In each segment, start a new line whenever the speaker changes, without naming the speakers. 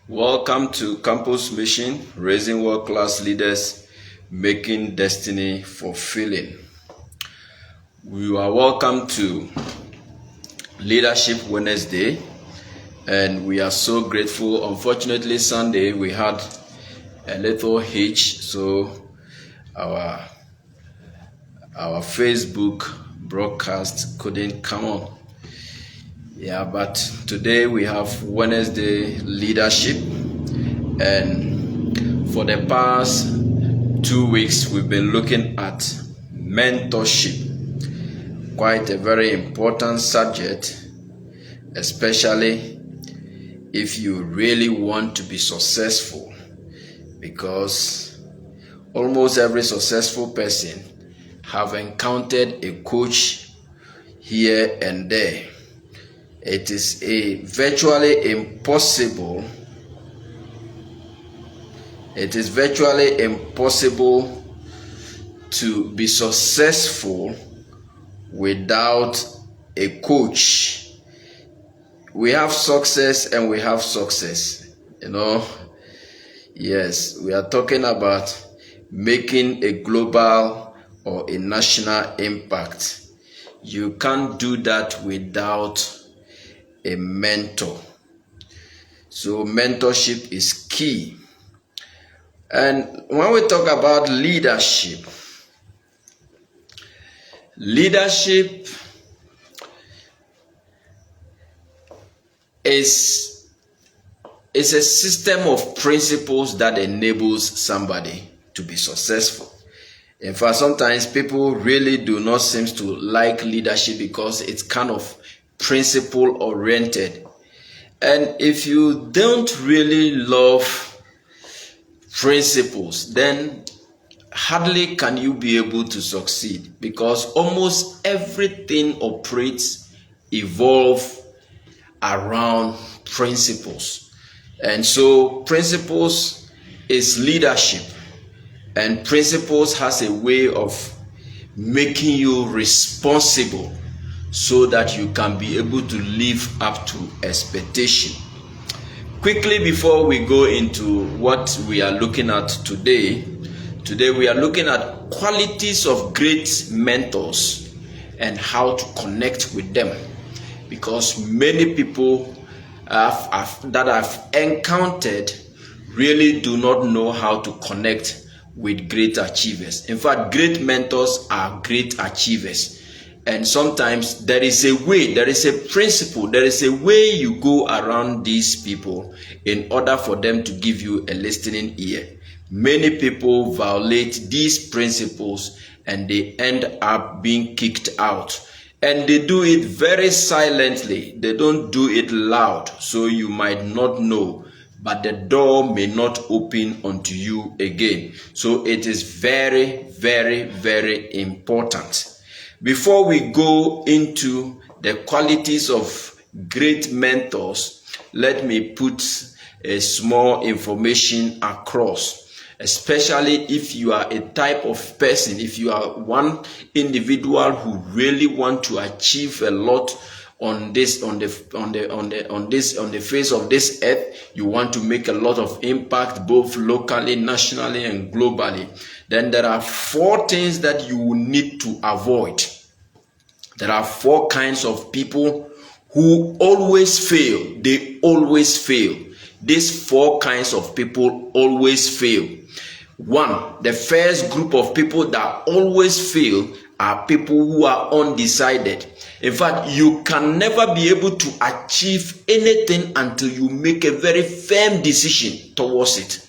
Welcome to Campus Mission, raising world-class leaders, making destiny fulfilling. You are welcome to Leadership Wednesday, and we are so grateful. Unfortunately, Sunday we had a little hitch, so our Facebook broadcast couldn't come on. But today we have Wednesday leadership, and for the past 2 weeks we've been looking at mentorship. Quite a very important subject, especially if you really want to be successful, because almost every successful person have encountered a coach here and there. It is virtually impossible to be successful without a coach. We have success and we have success. Yes, we are talking about making a global or a national impact. You can't do that without a mentor. So mentorship is key. And when we talk about leadership is a system of principles that enables somebody to be successful. In fact, sometimes people really do not seem to like leadership because it's kind of principle oriented. And if you don't really love principles, then hardly can you be able to succeed, because almost everything evolve around principles. And so principles is leadership, and principles has a way of making you responsible so that you can be able to live up to expectation. Quickly, before we go into what we are looking at today we are looking at qualities of great mentors and how to connect with them, because many people that I've encountered really do not know how to connect with great achievers. In fact, great mentors are great achievers. And sometimes there is a way, there is a principle, there is a way you go around these people in order for them to give you a listening ear. Many people violate these principles and they end up being kicked out. And they do it very silently. They don't do it loud, so you might not know, but the door may not open unto you again. So it is very, very, very important. Before we go into the qualities of great mentors, let me put a small information across, especially if you are a type of person, if you are one individual who really want to achieve a lot on the face of this earth. You want to make a lot of impact both locally, nationally, and globally. Then there are 4 things that you will need to avoid. There are 4 kinds of people who always fail. They always fail. These 4 kinds of people always fail. 1, the first group of people that always fail are people who are undecided. In fact, you can never be able to achieve anything until you make a very firm decision towards it.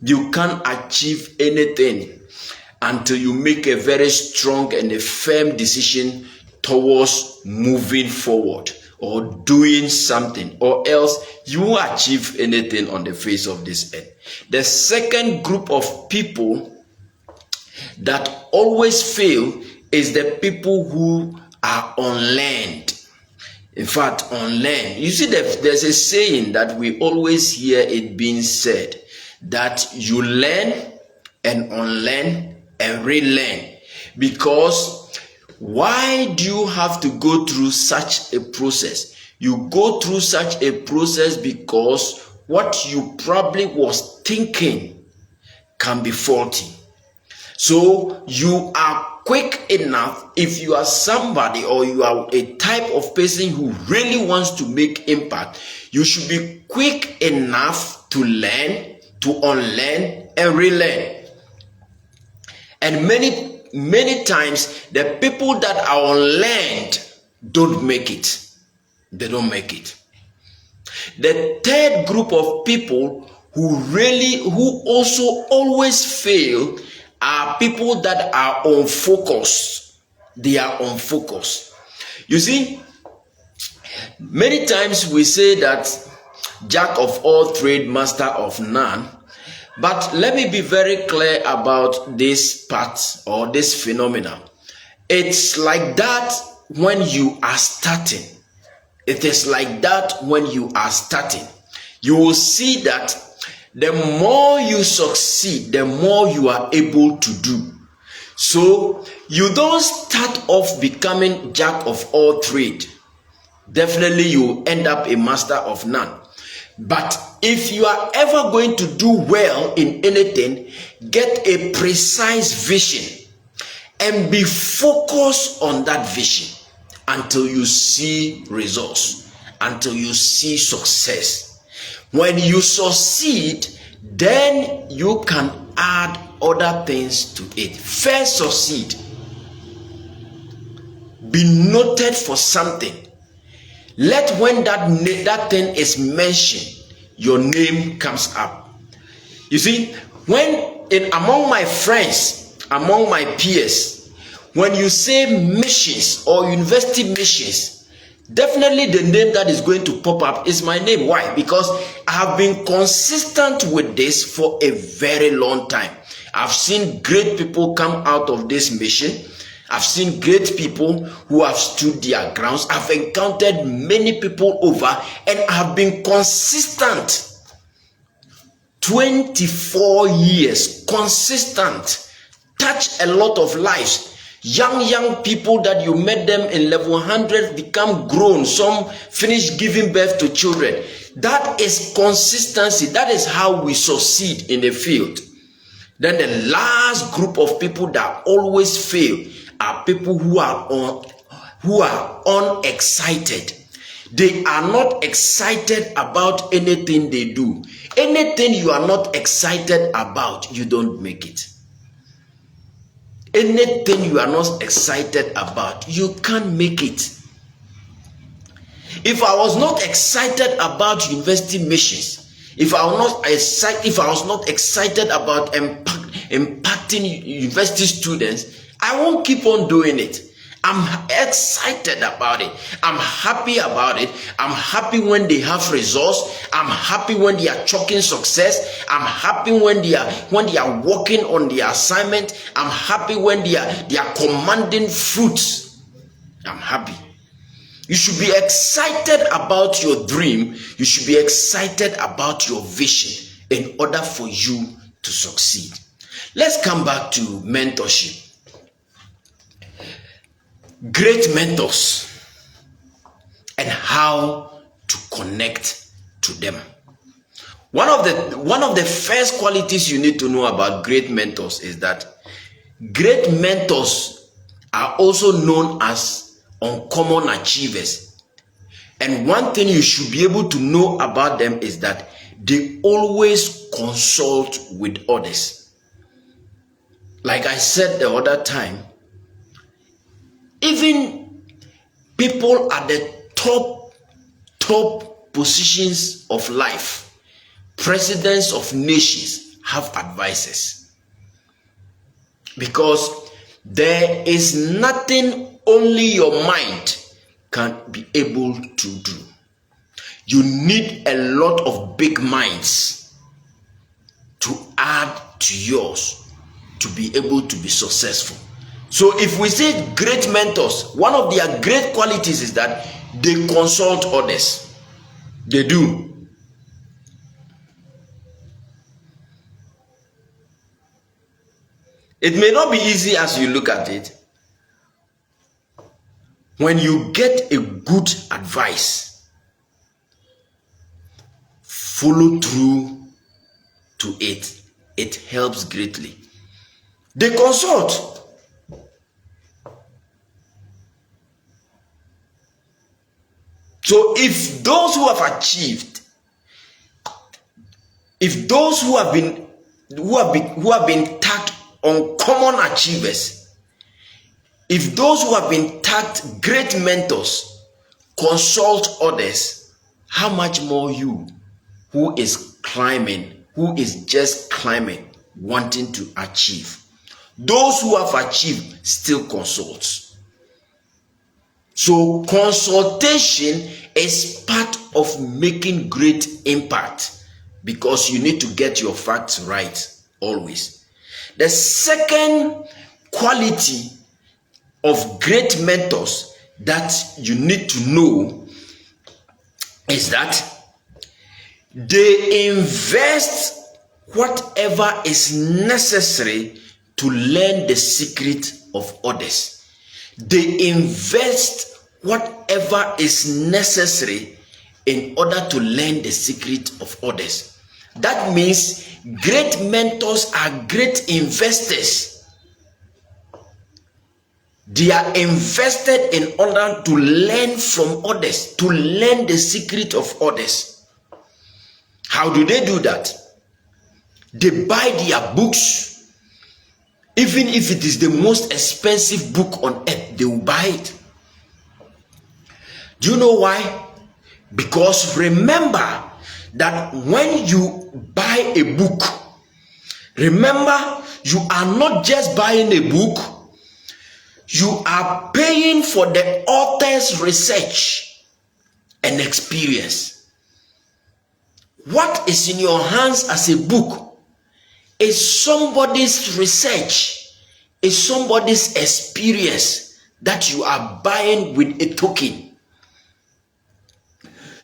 You can't achieve anything until you make a very strong and a firm decision towards moving forward or doing something, or else you won't achieve anything on the face of this earth. The second group of people that always fail is the people who are unlearned. In fact, unlearned. You see, there's a saying that we always hear it being said, that you learn and unlearn and relearn. Because why do you have to go through such a process? You go through such a process because what you probably was thinking can be faulty. So you are quick enough, if you are somebody or you are a type of person who really wants to make impact, you should be quick enough to learn, to unlearn and relearn. And many times the people that are unlearned don't make it. They don't make it. The third group of people who also always fail are people that are unfocused. They are unfocused. You see, many times we say that jack of all trade, master of none. But let me be very clear about this part or this phenomenon. It's like that when you are starting. It is like that when you are starting. You will see that the more you succeed, the more you are able to do. So you don't start off becoming jack of all trade. Definitely you end up a master of none. But if you are ever going to do well in anything, get a precise vision and be focused on that vision until you see results, until you see success. When you succeed, then you can add other things to it. First, succeed. Be noted for something. Let when that thing is mentioned, your name comes up. You see, among my friends, among my peers, when you say missions or university missions, definitely the name that is going to pop up is my name. Why? Because I have been consistent with this for a very long time. I've seen great people come out of this mission. I've seen great people who have stood their grounds. I've encountered many people over and I've been consistent. 24 years, consistent. Touch a lot of lives. Young people that you met them in level 100 become grown. Some finish giving birth to children. That is consistency. That is how we succeed in the field. Then the last group of people that always fail are people who are unexcited. They are not excited about anything they do. Anything you are not excited about, you don't make it. Anything you are not excited about, you can't make it. If I was not excited about university missions, if I was not excited about impacting university students, I won't keep on doing it. I'm excited about it. I'm happy about it. I'm happy when they have results. I'm happy when they are chalking success. I'm happy when they are working on their assignment. I'm happy when they are commanding fruits. I'm happy. You should be excited about your dream. You should be excited about your vision in order for you to succeed. Let's come back to mentorship. Great mentors and how to connect to them. One of the first qualities you need to know about great mentors is that great mentors are also known as uncommon achievers. And one thing you should be able to know about them is that they always consult with others. Like I said the other time, even people at the top positions of life, presidents of nations, have advisors. Because there is nothing only your mind can be able to do. You need a lot of big minds to add to yours to be able to be successful. So if we say great mentors, one of their great qualities is that they consult others. They do. It may not be easy as you look at it. When you get a good advice follow through to it, it helps greatly. They consult. So if those who have achieved, if those who have been tagged uncommon achievers, if those who have been tagged great mentors consult others, how much more you who is climbing, who is just climbing, wanting to achieve? Those who have achieved still consult. So consultation is part of making great impact, because you need to get your facts right always. The second quality of great mentors that you need to know is that they invest whatever is necessary to learn the secret of others. They invest whatever is necessary in order to learn the secret of others. That means great mentors are great investors. They are invested in order to learn from others, to learn the secret of others. How do they do that? They buy their books. Even if it is the most expensive book on earth, they will buy it. Do you know why? Because remember that when you buy a book, remember you are not just buying a book, you are paying for the author's research and experience. What is in your hands as a book is somebody's research, is somebody's experience that you are buying with a token.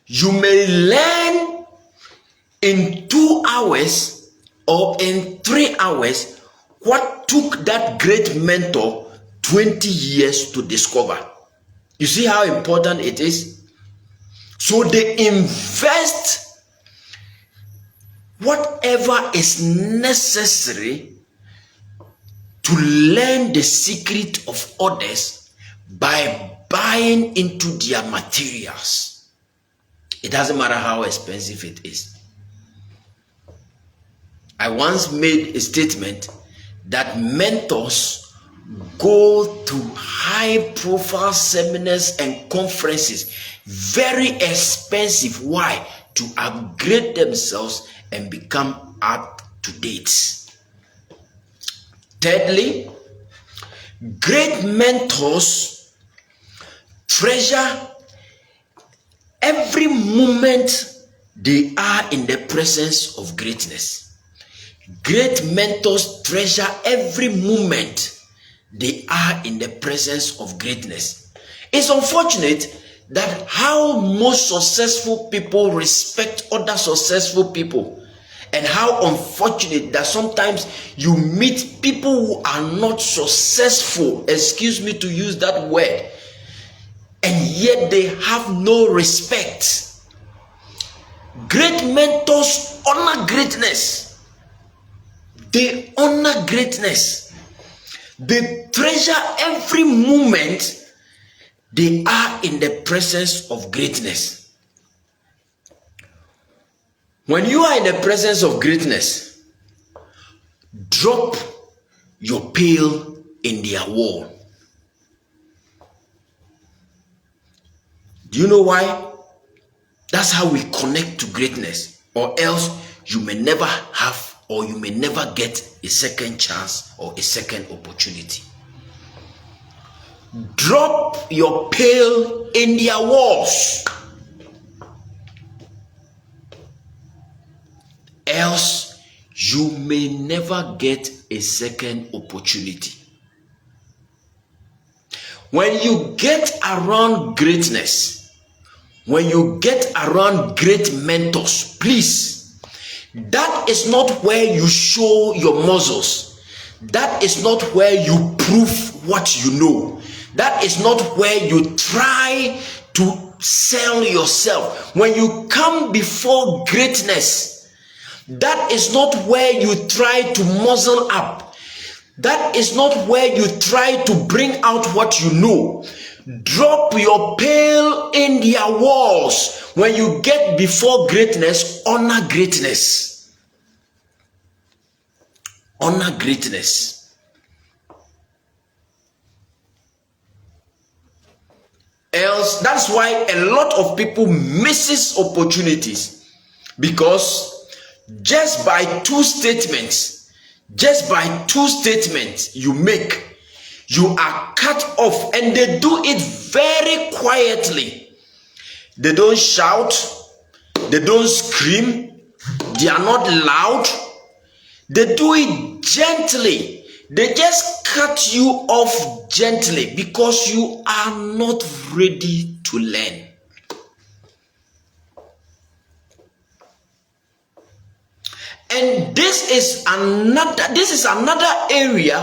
You may learn in 2 hours or in 3 hours what took that great mentor 20 years to discover. You see how important it is? So they invest whatever is necessary to learn the secret of others by buying into their materials. It doesn't matter how expensive it is. I once made a statement that mentors go to high-profile seminars and conferences, very expensive. Why? To upgrade themselves and become up to date. Thirdly, great mentors treasure every moment they are in the presence of greatness. Great mentors treasure every moment they are in the presence of greatness. It's unfortunate that how most successful people respect other successful people, and how unfortunate that sometimes you meet people who are not successful, excuse me to use that word, and yet they have no respect. Great mentors honor greatness. They honor greatness. They treasure every moment they are in the presence of greatness. When you are in the presence of greatness, drop your pail in their wall. Do you know why? That's how we connect to greatness, or else you may never have, or you may never get a second chance or a second opportunity. Drop your pail in their walls, else you may never get a second opportunity. When you get around greatness, when you get around great mentors, please, that is not where you show your muscles. That is not where you prove what you know. That is not where you try to sell yourself, when you come before greatness, that is not where you try to muzzle up. That is not where you try to bring out what you know. Drop your pail in their walls. When you get before greatness, honor greatness. Honor greatness. Else, that's why a lot of people misses opportunities, because just by two statements you make, you are cut off. And they do it very quietly. They don't shout, they don't scream, they are not loud. They do it gently. They just cut you off gently because you are not ready to learn. And this is another area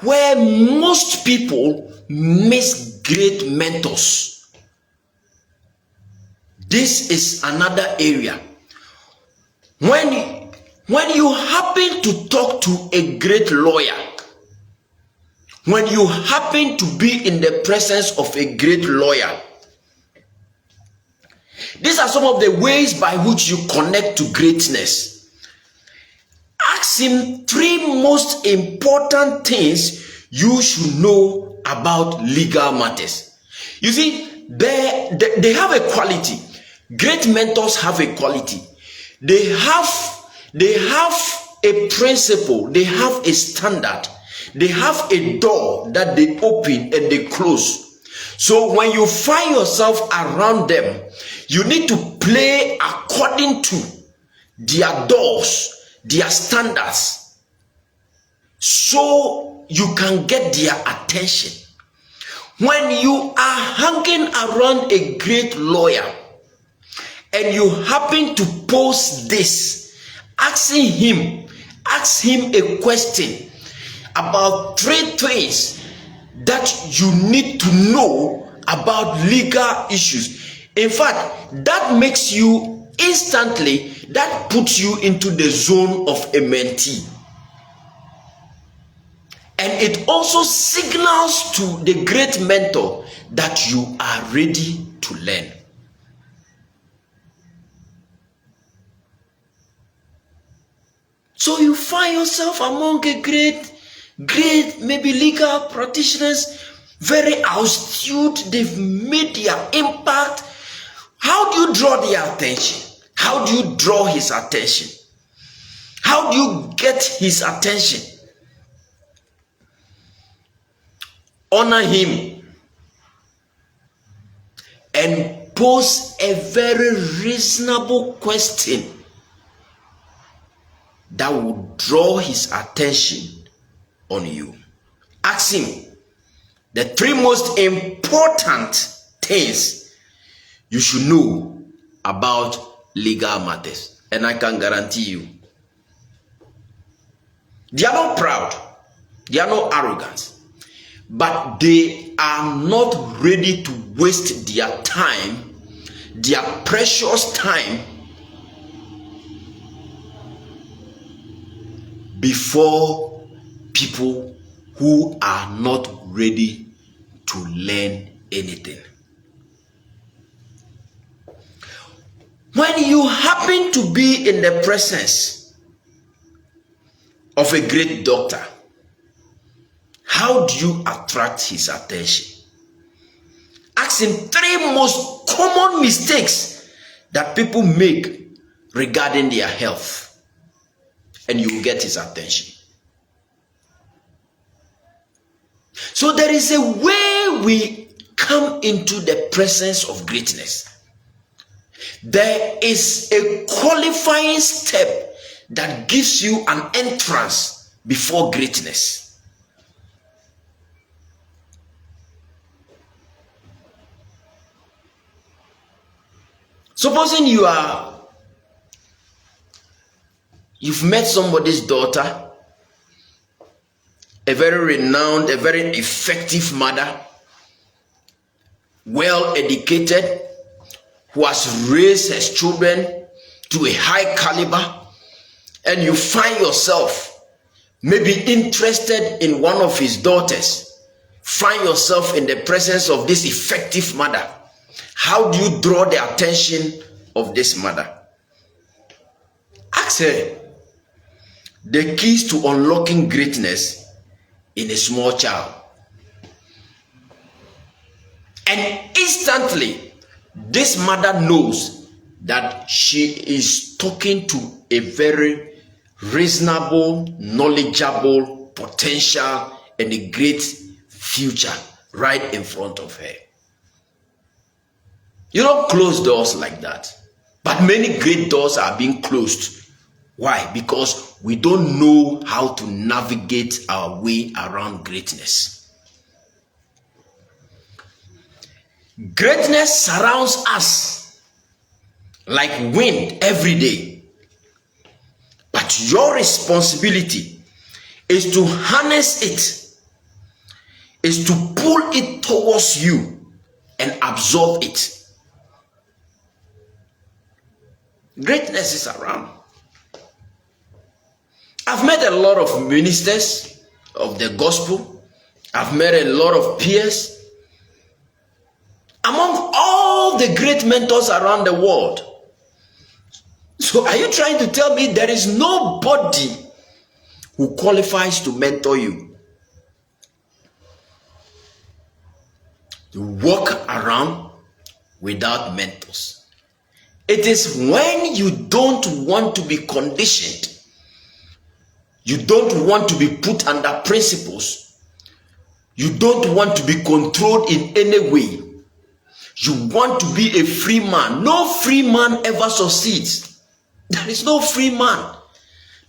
where most people miss great mentors. This is another area. When you happen to talk to a great lawyer, when you happen to be in the presence of a great lawyer, these are some of the ways by which you connect to greatness. Ask him 3 most important things you should know about legal matters. You see, they have a quality. Great mentors have a quality. They have a principle. They have a standard. They have a door that they open and they close. So when you find yourself around them, you need to play according to their doors, their standards, so you can get their attention. When you are hanging around a great lawyer and you happen to post this, ask him a question about 3 things that you need to know about legal issues. In fact, that makes you instantly, that puts you into the zone of a mentee. And it also signals to the great mentor that you are ready to learn. So you find yourself among a great maybe legal practitioners, very astute, they've made their impact. How do you draw their attention? How do you draw his attention? How do you get his attention? Honor him and pose a very reasonable question that will draw his attention on you. Ask him the 3 most important things you should know about legal matters. And I can guarantee you, they are not proud, they are not arrogant, but they are not ready to waste their time, their precious time, before people who are not ready to learn anything. When you happen to be in the presence of a great doctor, how do you attract his attention? Ask him 3 most common mistakes that people make regarding their health, and you will get his attention. So there is a way we come into the presence of greatness. There is a qualifying step that gives you an entrance before greatness. Supposing you've met somebody's daughter, a very renowned, a very effective mother, well educated, who has raised his children to a high caliber, and you find yourself maybe interested in one of his daughters, find yourself in the presence of this effective mother, how do you draw the attention of this mother? Ask her the keys to unlocking greatness in a small child. And instantly, this mother knows that she is talking to a very reasonable, knowledgeable, potential, and a great future right in front of her. You don't close doors like that. But many great doors are being closed. Why? Because we don't know how to navigate our way around greatness. Greatness surrounds us like wind every day. But your responsibility is to harness it, is to pull it towards you and absorb it. Greatness is around. I've met a lot of ministers of the gospel. I've met a lot of peers. Among all the great mentors around the world. So are you trying to tell me there is nobody who qualifies to mentor you? You walk around without mentors. It is when you don't want to be conditioned, you don't want to be put under principles, you don't want to be controlled in any way, you want to be a free man. No free man ever succeeds. There is no free man.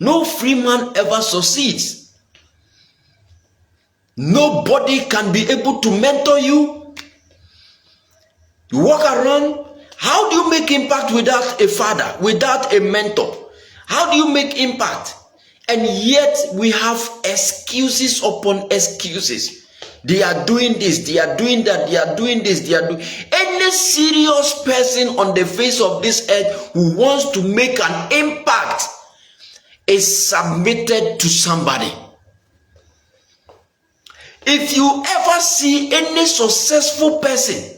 No free man ever succeeds. Nobody can be able to mentor you. You walk around. How do you make impact without a father, without a mentor? How do you make impact? And yet we have excuses upon excuses. They are doing this, they are doing that, they are doing this, they are doing... Any serious person on the face of this earth who wants to make an impact is submitted to somebody. If you ever see any successful person,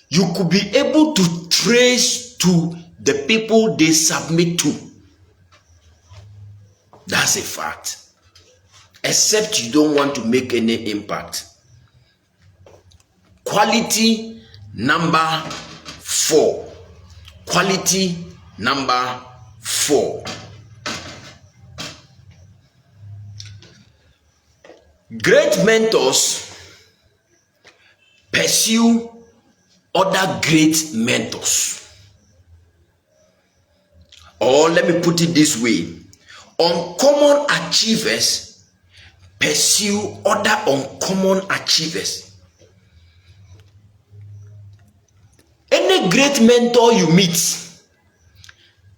you could be able to trace to the people they submit to. That's a fact. Except you don't want to make any impact. Quality number 4. Quality number 4. Great mentors pursue other great mentors. Or let me put it this way. Uncommon achievers pursue other uncommon achievers. Any great mentor you meet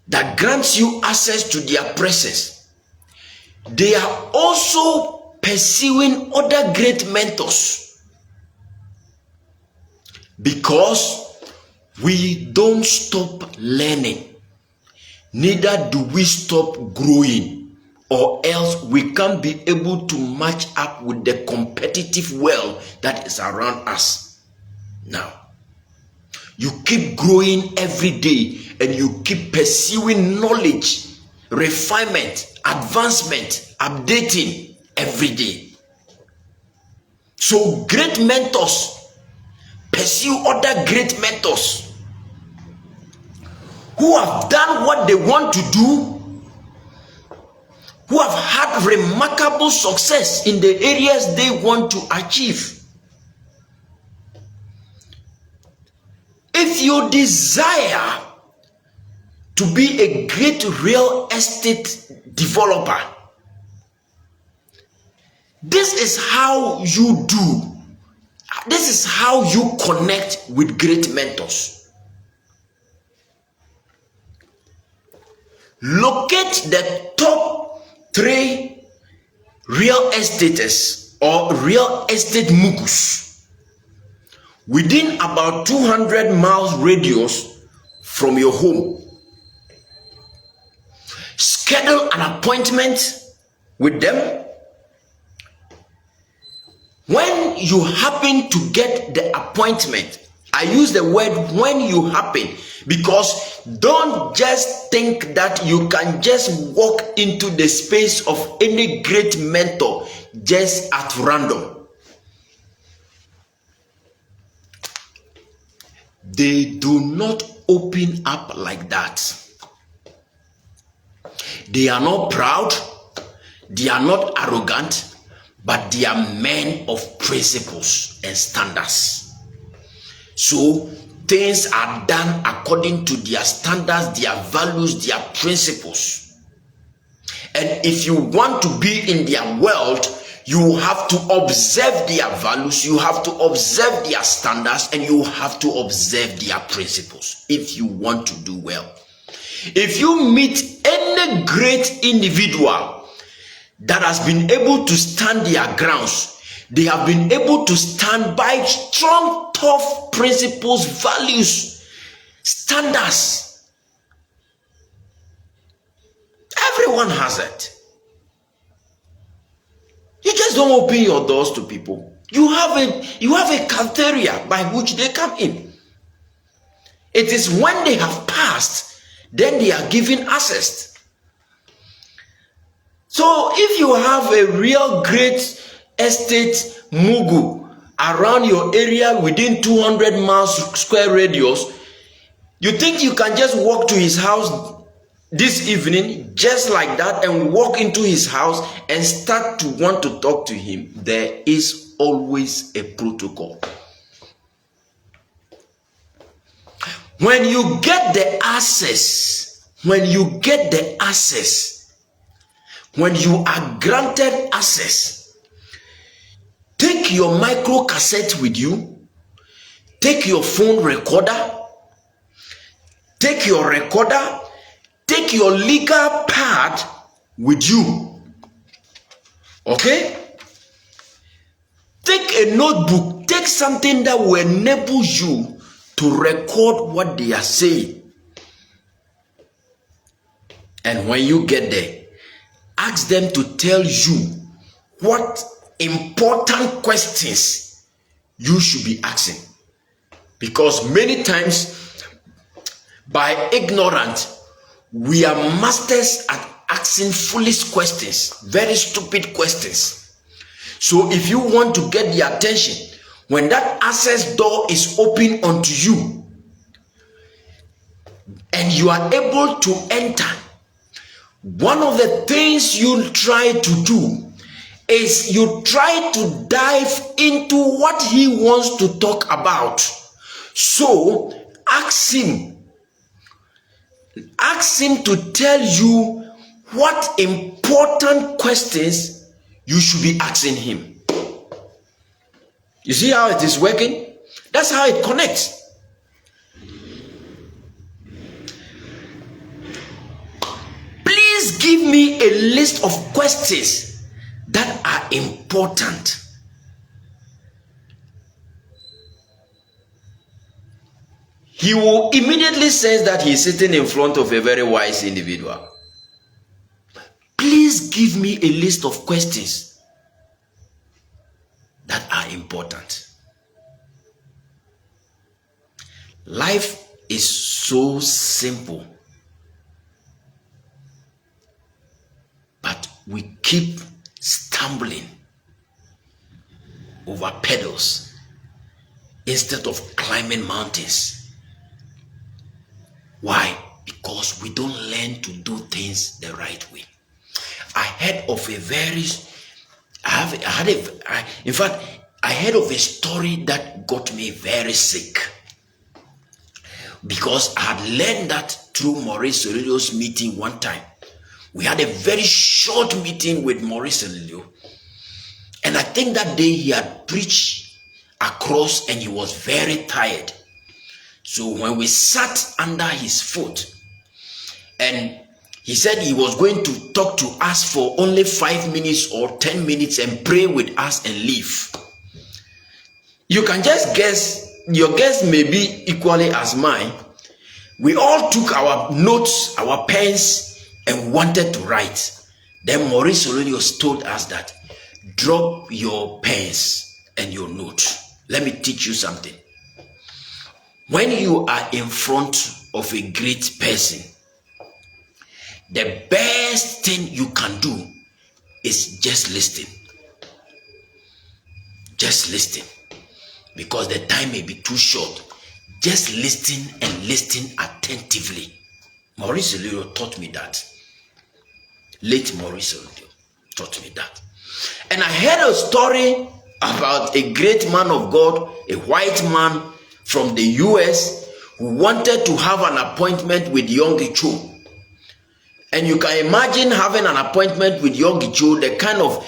that grants you access to their presence, they are also pursuing other great mentors. Because we don't stop learning, neither do we stop growing, or else we can't be able to match up with the competitive world that is around us now. You keep growing every day and you keep pursuing knowledge, refinement, advancement, updating every day. So great mentors pursue other great mentors who have done what they want to do, who have had remarkable success in the areas they want to achieve. If you desire to be a great real estate developer, this is how you do. This is how you connect with great mentors. Locate the top 3 real estaters or real estate mugus within about 200 miles radius from your home. Schedule an appointment with them. When you happen to get the appointment, I use the word when you happen, because don't just think that you can just walk into the space of any great mentor just at random. They do not open up like that. They are not proud, they are not arrogant, but they are men of principles and standards. So things are done according to their standards, their values, their principles. And if you want to be in their world, you have to observe their values, you have to observe their standards, and you have to observe their principles if you want to do well. If you meet any great individual that has been able to stand their grounds, they have been able to stand by strong, tough principles, values, standards. Everyone has it. You just don't open your doors to people. You have a criteria by which they come in. It is when they have passed, then they are given access. So if you have a real great estate mogul around your area within 200 miles square radius, you think you can just walk to his house this evening just like that and walk into his house and start to want to talk to him? There is always a protocol. When you get the access, when you are granted access, take your micro cassette with you, take your phone recorder, take your legal pad with you. Okay? Take a notebook, take something that will enable you to record what they are saying. And when you get there, ask them to tell you what important questions you should be asking. Because many times, by ignorance, we are masters at asking foolish questions, very stupid questions. So if you want to get the attention, when that access door is open unto you and you are able to enter, one of the things you try to do is you try to dive into what he wants to talk about. So ask him to tell you what important questions you should be asking him. You see how it is working? That's how it connects. Please give me a list of questions that are important. He will immediately sense that he is sitting in front of a very wise individual. Please give me a list of questions that are important. Life is so simple, but we keep stumbling over pedals instead of climbing mountains. Why? Because we don't learn to do things the right way. I heard of I heard of a story that got me very sick, because I had learned that through Maurice Aurelio's meeting one time. We had a very short meeting with Maurice Aurelio, and I think that day he had preached across and he was very tired. So when we sat under his foot, and he said he was going to talk to us for only 5 minutes or 10 minutes and pray with us and leave. You can just guess, your guess may be equally as mine. We all took our notes, our pens, and wanted to write. Then Maurice Aurelius told us that drop your pens and your notes. Let me teach you something. When you are in front of a great person, the best thing you can do is just listen. Just listen. Because the time may be too short. Just listen and listen attentively. Maurice Aurelius taught me that. Late Maurice Aurelius taught me that. And I heard a story about a great man of God, a white man from the US, who wanted to have an appointment with Yonggi Cho. And you can imagine having an appointment with Yonggi Cho, the kind of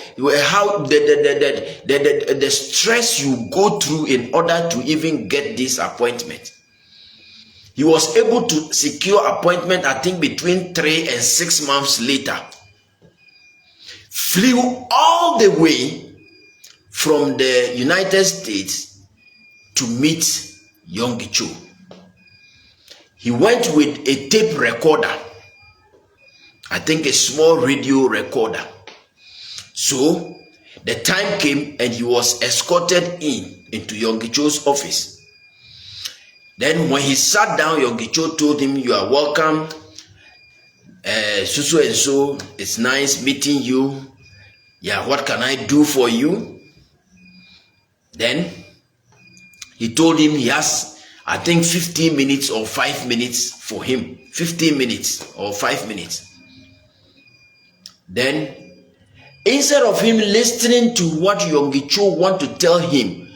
how the stress you go through in order to even get this appointment. He was able to secure appointment, I think, between 3 and 6 months later. Flew all the way from the United States to meet Yonggi Cho. He went with a tape recorder, I think a small radio recorder. So the time came and he was escorted into Yonggi Cho's office. Then when he sat down, Yonggi Cho told him, "You are welcome. So and so, it's nice meeting you. Yeah, what can I do for you?" Then he told him he has, I think, 15 minutes or 5 minutes for him. 15 minutes or 5 minutes. Then, instead of him listening to what Yonggi Cho want to tell him,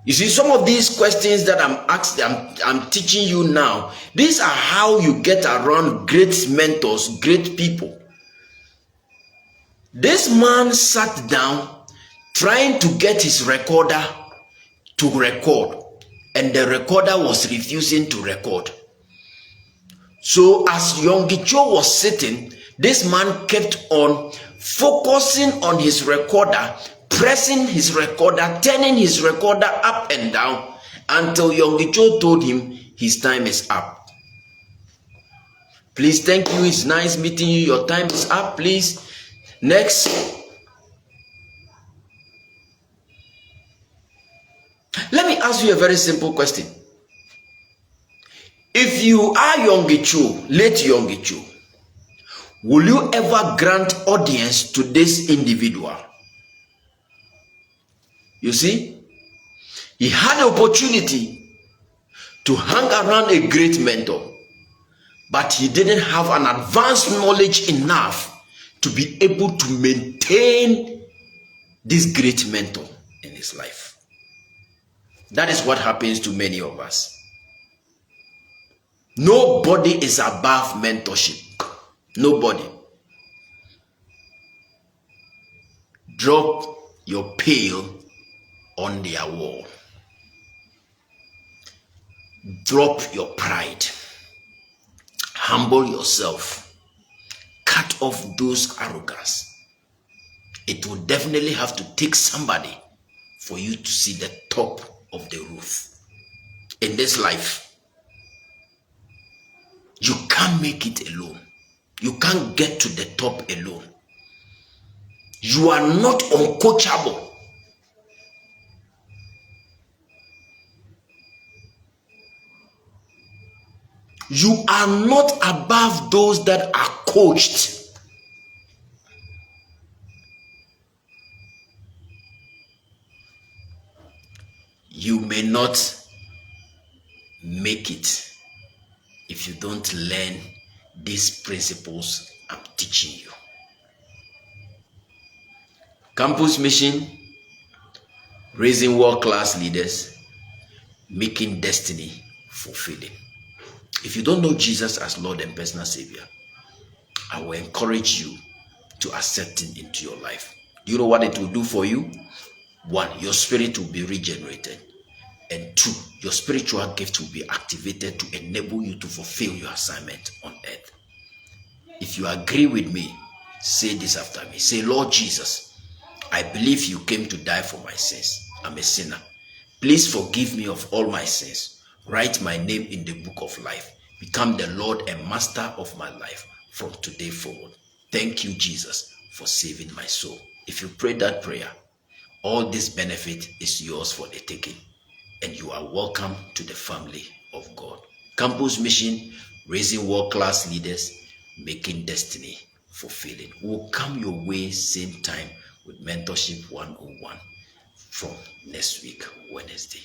you see, some of these questions that I'm teaching you now, these are how you get around great mentors, great people. This man sat down trying to get his recorder to record, and the recorder was refusing to record. So as Yonggi Cho was sitting, this man kept on focusing on his recorder, pressing his recorder, turning his recorder up and down until Yonggi Cho told him his time is up. "Please, thank you. It's nice meeting you. Your time is up. Please. Next." Let me ask you a very simple question. If you are Yonggi Cho, late Yonggi Cho, will you ever grant audience to this individual? You see, he had the opportunity to hang around a great mentor, but he didn't have an advanced knowledge enough to be able to maintain this great mentor in his life. That is what happens to many of us. Nobody is above mentorship. Nobody. Drop your pail on their wall. Drop your pride. Humble yourself. Cut off those arrogance. It will definitely have to take somebody for you to see the top of the roof. In this life, you can't make it alone. You can't get to the top alone. You are not uncoachable. You are not above those that are coached. You may not make it if you don't learn these principles I'm teaching you. Campus mission, raising world-class leaders, making destiny fulfilling. If you don't know Jesus as Lord and personal Savior, I will encourage you to accept Him into your life. Do you know what it will do for you? 1, your spirit will be regenerated. And 2, your spiritual gift will be activated to enable you to fulfill your assignment on earth. If you agree with me, say this after me. Say, "Lord Jesus, I believe you came to die for my sins. I'm a sinner. Please forgive me of all my sins. Write my name in the book of life. become the Lord and master of my life from today forward. Thank you, Jesus, for saving my soul. If you pray that prayer, all this benefit is yours for the taking, and you are welcome to the family of God. Campus Mission, raising world-class leaders, making destiny fulfilling. Will come your way same time with Mentorship 101 from next week, Wednesday.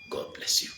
God bless you.